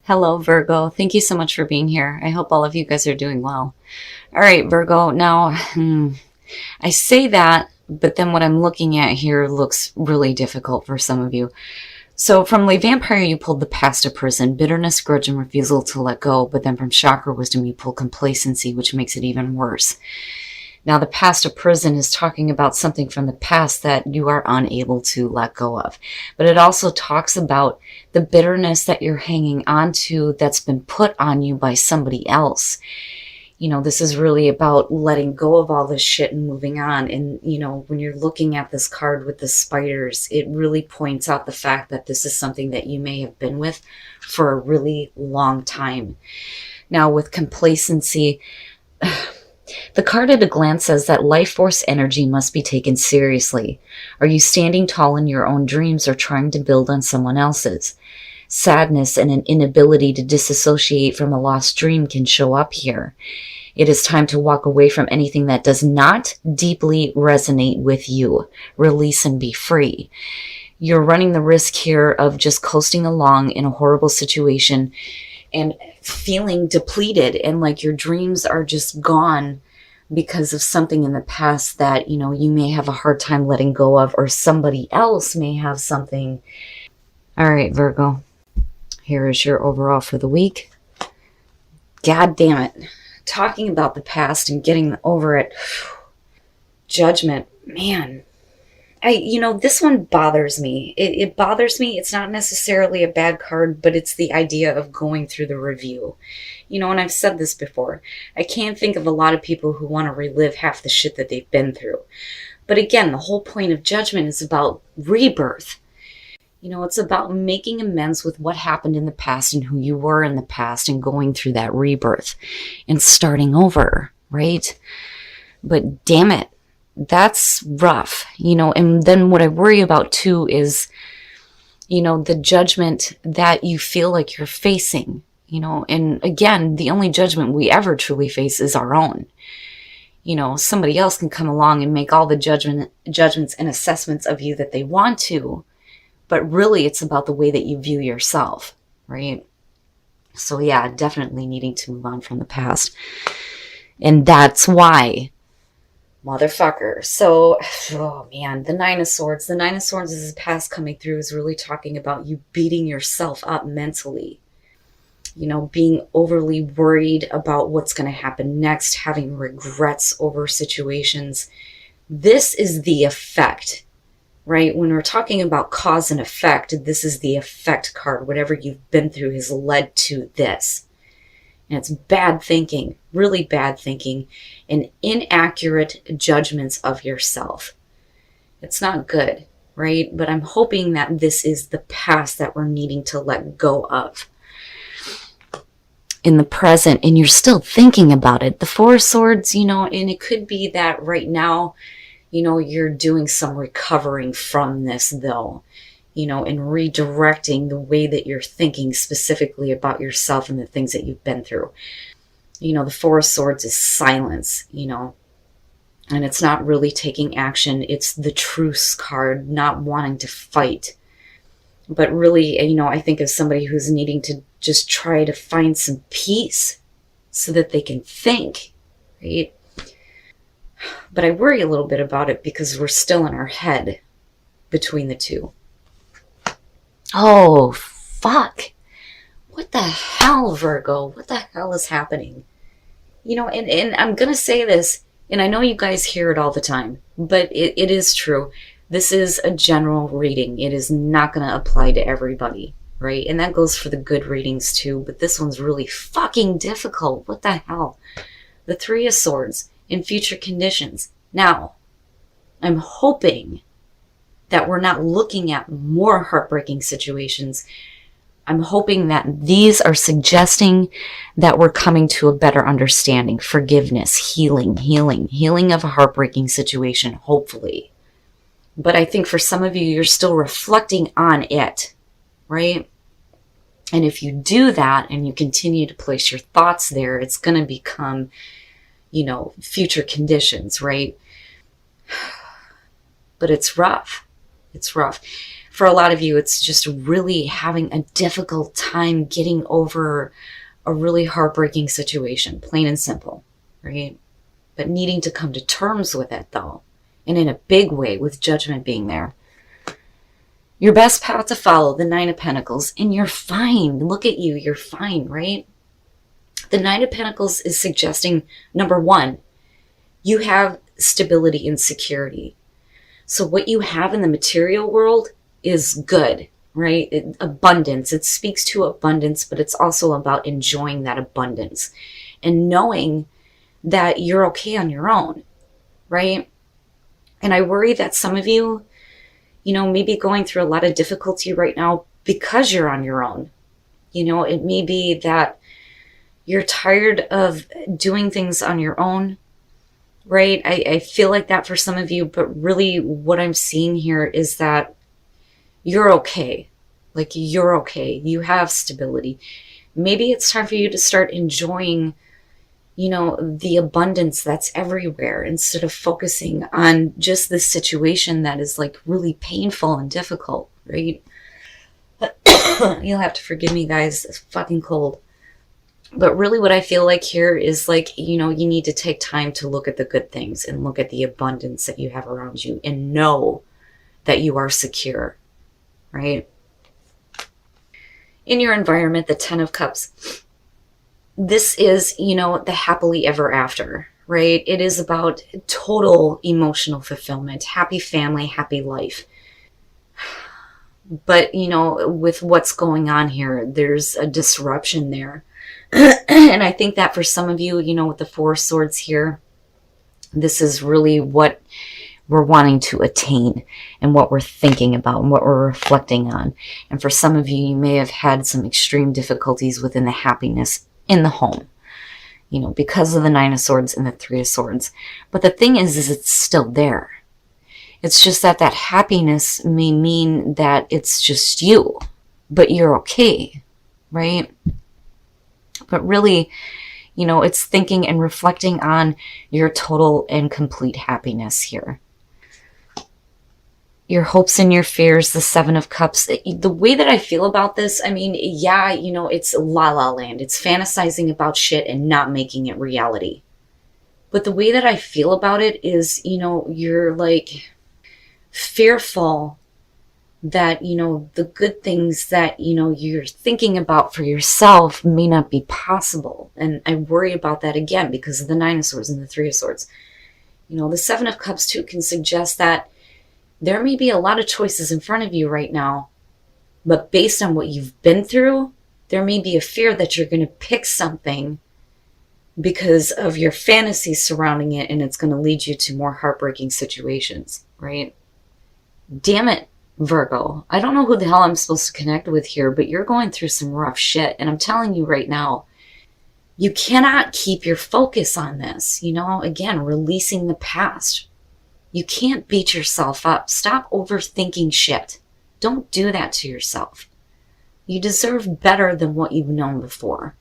Hello, Virgo. Thank you so much for being here. I hope all of you guys are doing well. All right, Virgo. Now, I say that, but then what I'm looking at here looks really difficult for some of you. So from Le Vampire, you pulled the past of prison, bitterness, grudge, and refusal to let go. But then from Chakra Wisdom, you pull complacency, which makes it even worse. Now, the past of prison is talking about something from the past that you are unable to let go of. But it also talks about the bitterness that you're hanging on to that's been put on you by somebody else. This is really about letting go of all this shit and moving on. And, when you're looking at this card with the spiders, it really points out the fact that this is something that you may have been with for a really long time. Now, with complacency, the card at a glance says that life force energy must be taken seriously. Are you standing tall in your own dreams or trying to build on someone else's? Sadness and an inability to disassociate from a lost dream can show up here. It is time to walk away from anything that does not deeply resonate with you. Release and be free. You're running the risk here of just coasting along in a horrible situation and feeling depleted and like your dreams are just gone because of something in the past that, you may have a hard time letting go of, or somebody else may have something. All right, Virgo, here is your overall for the week. God damn it. Talking about the past and getting over it. Judgment, man. This one bothers me. It bothers me. It's not necessarily a bad card, but it's the idea of going through the review. And I've said this before. I can't think of a lot of people who want to relive half the shit that they've been through. But again, the whole point of Judgment is about rebirth. It's about making amends with what happened in the past and who you were in the past and going through that rebirth and starting over, right? But damn it. That's rough, and then what I worry about too is, the judgment that you feel like you're facing, and again, the only judgment we ever truly face is our own. Somebody else can come along and make all the judgments and assessments of you that they want to, but really it's about the way that you view yourself, right? So yeah, definitely needing to move on from the past. And that's why motherfucker. So, oh man, the Nine of Swords. The Nine of Swords is past coming through is really talking about you beating yourself up mentally. Being overly worried about what's going to happen next, having regrets over situations. This is the effect, right? When we're talking about cause and effect, this is the effect card. Whatever you've been through has led to this. And it's bad thinking, really bad thinking, and inaccurate judgments of yourself. It's not good, right? But I'm hoping that this is the past that we're needing to let go of in the present, and you're still thinking about it. The Four of Swords, and it could be that right now, you're doing some recovering from this though. And redirecting the way that you're thinking specifically about yourself and the things that you've been through. The Four of Swords is silence, and it's not really taking action. It's the truce card, not wanting to fight. But really, I think of somebody who's needing to just try to find some peace so that they can think, right? But I worry a little bit about it because we're still in our head between the two. Oh, fuck. What the hell, Virgo? What the hell is happening? And I'm going to say this, and I know you guys hear it all the time, but it is true. This is a general reading. It is not going to apply to everybody, right? And that goes for the good readings too, but this one's really fucking difficult. What the hell? The Three of Swords in future conditions. Now, I'm hoping that we're not looking at more heartbreaking situations. I'm hoping that these are suggesting that we're coming to a better understanding, forgiveness, healing of a heartbreaking situation, hopefully. But I think for some of you, you're still reflecting on it, right? And if you do that and you continue to place your thoughts there, it's going to become, future conditions, right? But it's rough. It's rough. For a lot of you, it's just really having a difficult time getting over a really heartbreaking situation, plain and simple, right? But needing to come to terms with it, though, and in a big way, with Judgment being there. Your best path to follow, the Nine of Pentacles, and you're fine. Look at you, you're fine, right? The Nine of Pentacles is suggesting, number one, you have stability and security. So what you have in the material world is good, right? Abundance. It speaks to abundance, but it's also about enjoying that abundance and knowing that you're okay on your own, right? And I worry that some of you, may be going through a lot of difficulty right now because you're on your own. It may be that you're tired of doing things on your own, right? I feel like that for some of you, but really what I'm seeing here is that you're okay. Like, you're okay. You have stability. Maybe it's time for you to start enjoying, the abundance that's everywhere instead of focusing on just this situation that is like really painful and difficult, right? You'll have to forgive me, guys. It's fucking cold. But really what I feel like here is like, you need to take time to look at the good things and look at the abundance that you have around you and know that you are secure, right? In your environment, the Ten of Cups, this is, the happily ever after, right? It is about total emotional fulfillment, happy family, happy life. But, with what's going on here, there's a disruption there. And I think that for some of you, with the Four of Swords here, this is really what we're wanting to attain and what we're thinking about and what we're reflecting on. And for some of you, you may have had some extreme difficulties within the happiness in the home, because of the Nine of Swords and the Three of Swords. But the thing is it's still there. It's just that happiness may mean that it's just you, but you're okay, right? But really, it's thinking and reflecting on your total and complete happiness here. Your hopes and your fears, the Seven of Cups. The way that I feel about this, it's la la land. It's fantasizing about shit and not making it reality. But the way that I feel about it is, you're like fearful that, the good things that, you're thinking about for yourself may not be possible. And I worry about that again because of the Nine of Swords and the Three of Swords. The Seven of Cups too can suggest that there may be a lot of choices in front of you right now, but based on what you've been through, there may be a fear that you're going to pick something because of your fantasies surrounding it, and it's going to lead you to more heartbreaking situations, right? Damn it, Virgo. I don't know who the hell I'm supposed to connect with here, but you're going through some rough shit. And I'm telling you right now, you cannot keep your focus on this. Again, releasing the past. You can't beat yourself up. Stop overthinking shit. Don't do that to yourself. You deserve better than what you've known before.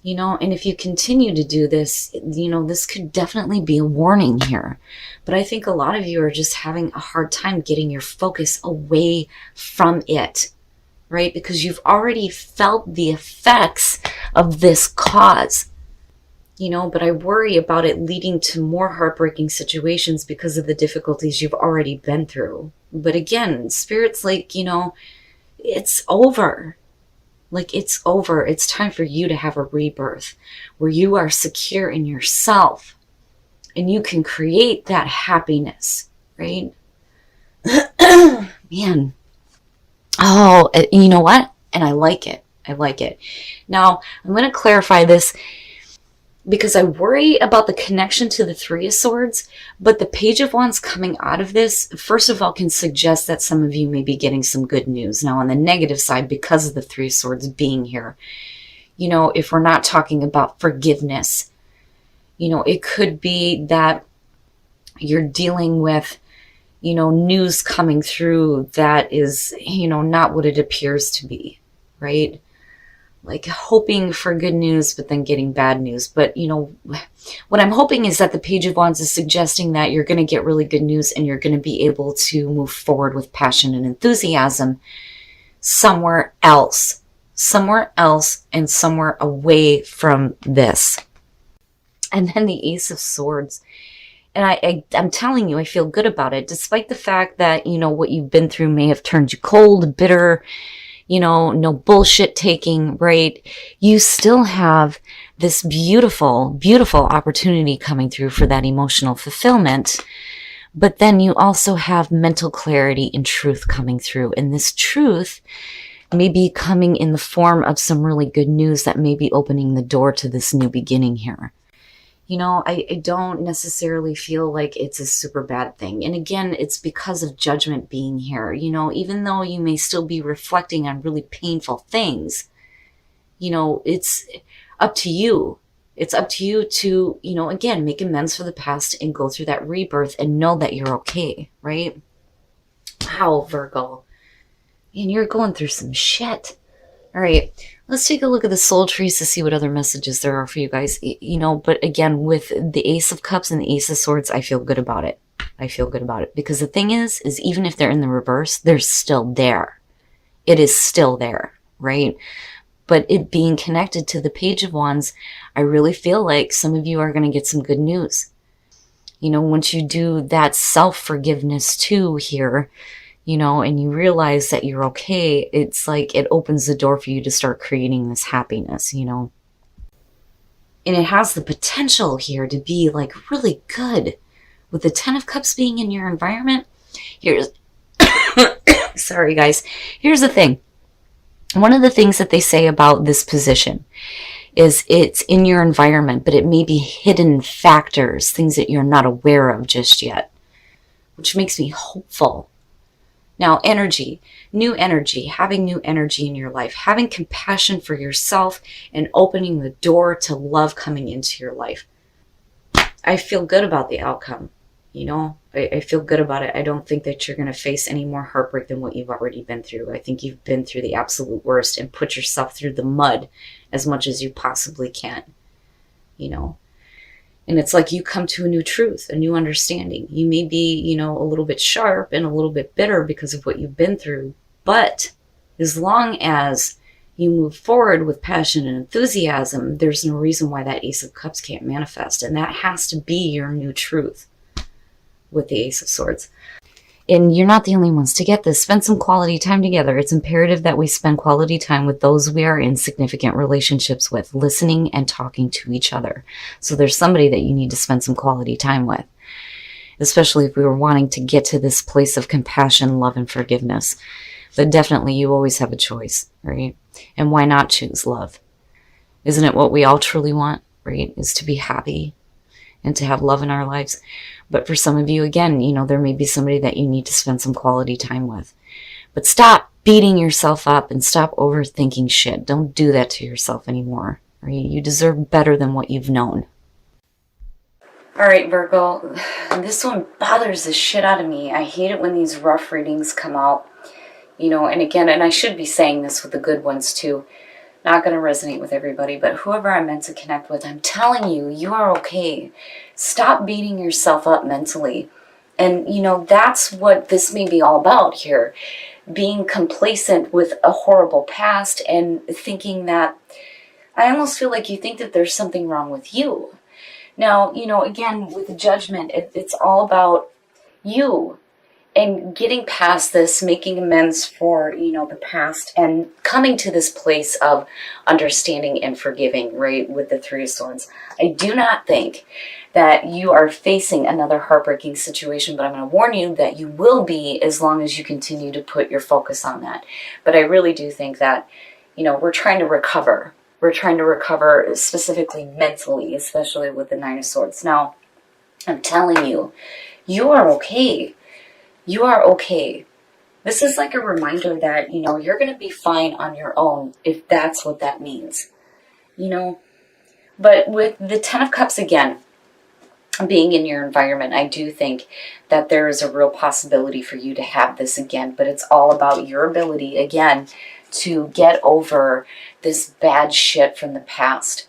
And if you continue to do this, this could definitely be a warning here. But I think a lot of you are just having a hard time getting your focus away from it, right? Because you've already felt the effects of this cause, but I worry about it leading to more heartbreaking situations because of the difficulties you've already been through. But again, Spirit's like, it's over. Like, it's over. It's time for you to have a rebirth where you are secure in yourself and you can create that happiness, right? Man. Oh, you know what? And I like it. I like it. Now, I'm going to clarify this because I worry about the connection to the Three of Swords, but the Page of Wands coming out of this, first of all, can suggest that some of you may be getting some good news. Now, on the negative side, because of the Three of Swords being here, if we're not talking about forgiveness, it could be that you're dealing with, news coming through that is, not what it appears to be, right? like hoping for good news, but then getting bad news. But, you know, what I'm hoping is that the Page of Wands is suggesting that you're going to get really good news and you're going to be able to move forward with passion and enthusiasm somewhere else and somewhere away from this. And then the Ace of Swords. And I'm telling you, I feel good about it, despite the fact that, you know, what you've been through may have turned you cold, bitter, you know, no bullshit taking, right? You still have this beautiful, beautiful opportunity coming through for that emotional fulfillment. But then you also have mental clarity and truth coming through. And this truth may be coming in the form of some really good news that may be opening the door to this new beginning here. You know, I don't necessarily feel like it's a super bad thing. And again, it's because of judgment being here. You know, even though you may still be reflecting on really painful things, you know, it's up to you. It's up to you to, you know, again, make amends for the past and go through that rebirth and know that you're okay, right? Wow, Virgo. And you're going through some shit. All right, let's take a look at the soul trees to see what other messages there are for you guys. You know, but again, with the Ace of Cups and the Ace of Swords, I feel good about it. I feel good about it. Because the thing is even if they're in the reverse, they're still there. It is still there, right? But it being connected to the Page of Wands, I really feel like some of you are going to get some good news. You know, once you do that self-forgiveness too here, you know, and you realize that you're okay, it's like it opens the door for you to start creating this happiness, you know. And it has the potential here to be like really good. With the Ten of Cups being in your environment, here's, sorry guys, here's the thing. One of the things that they say about this position is it's in your environment, but it may be hidden factors, things that you're not aware of just yet, which makes me hopeful. Now, energy, having new energy in your life, having compassion for yourself and opening the door to love coming into your life. I feel good about the outcome, you know, I feel good about it. I don't think that you're going to face any more heartbreak than what you've already been through. I think you've been through the absolute worst and put yourself through the mud as much as you possibly can, you know. And it's like you come to a new truth, a new understanding. You may be, you know, a little bit sharp and a little bit bitter because of what you've been through. But as long as you move forward with passion and enthusiasm, there's no reason why that Ace of Cups can't manifest. And that has to be your new truth with the Ace of Swords. And you're not the only ones to get this. Spend some quality time together. It's imperative that we spend quality time with those we are in significant relationships with, listening and talking to each other. So there's somebody that you need to spend some quality time with, especially if we were wanting to get to this place of compassion, love, and forgiveness. But definitely you always have a choice, right? And why not choose love? Isn't it what we all truly want, right? Is to be happy and to have love in our lives. But for some of you, again, you know, there may be somebody that you need to spend some quality time with. But stop beating yourself up and stop overthinking shit. Don't do that to yourself anymore. Right? You deserve better than what you've known. All right, Virgo, this one bothers the shit out of me. I hate it when these rough readings come out. You know, and again, and I should be saying this with the good ones too. Not going to resonate with everybody, but whoever I'm meant to connect with, I'm telling you, you are okay. Stop beating yourself up mentally. And, you know, that's what this may be all about here. Being complacent with a horrible past and thinking that, I almost feel like you think that there's something wrong with you. Now, you know, again, with the judgment, it's all about you. And getting past this, making amends for, you know, the past and coming to this place of understanding and forgiving, right, with the Three of Swords. I do not think that you are facing another heartbreaking situation, but I'm going to warn you that you will be as long as you continue to put your focus on that. But I really do think that, you know, we're trying to recover. We're trying to recover specifically mentally, especially with the Nine of Swords. Now, I'm telling you, you are okay. You are okay. This is like a reminder that, you know, you're going to be fine on your own if that's what that means, you know. But with the Ten of Cups, again, being in your environment, I do think that there is a real possibility for you to have this again. But it's all about your ability, again, to get over this bad shit from the past.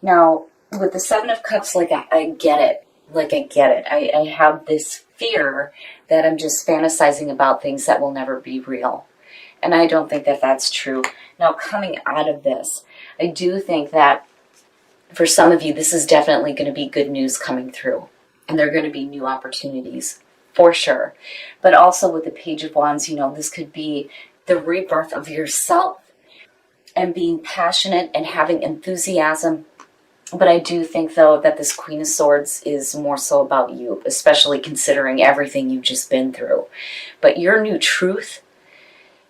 Now, with the Seven of Cups, like, I get it. Like, I get it. I have this fear that I'm just fantasizing about things that will never be real. And I don't think that that's true. Now, coming out of this, I do think that for some of you, this is definitely going to be good news coming through. And there are going to be new opportunities, for sure. But also with the Page of Wands, you know, this could be the rebirth of yourself and being passionate and having enthusiasm. But I do think, though, that this Queen of Swords is more so about you, especially considering everything you've just been through. But your new truth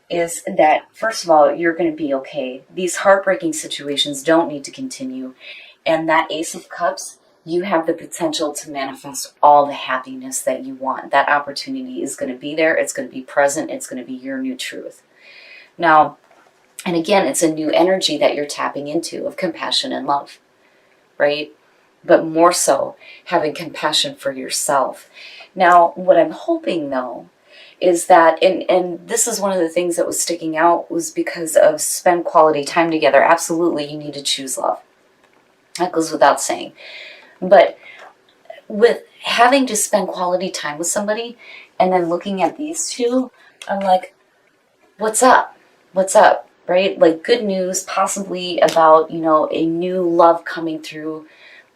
is that, first of all, you're going to be okay. These heartbreaking situations don't need to continue. And that Ace of Cups, you have the potential to manifest all the happiness that you want. That opportunity is going to be there. It's going to be present. It's going to be your new truth. Now, and again, it's a new energy that you're tapping into of compassion and love. Right? But more so having compassion for yourself. Now, what I'm hoping, though, is that, and this is one of the things that was sticking out, was because of spend quality time together. Absolutely, you need to choose love. That goes without saying. But with having to spend quality time with somebody and then looking at these two, I'm like, what's up? What's up? Right? Like, good news, possibly about, you know, a new love coming through,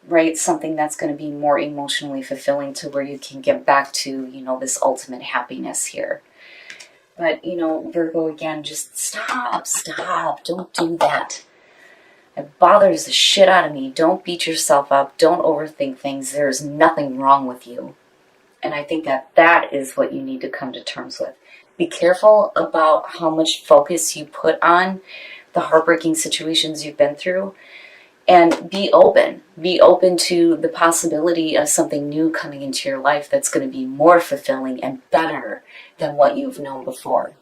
right? Something that's going to be more emotionally fulfilling to where you can get back to, you know, this ultimate happiness here. But, you know, Virgo, again, just stop. Don't do that. It bothers the shit out of me. Don't beat yourself up. Don't overthink things. There's nothing wrong with you. And I think that that is what you need to come to terms with. Be careful about how much focus you put on the heartbreaking situations you've been through. And be open. Be open to the possibility of something new coming into your life that's going to be more fulfilling and better than what you've known before.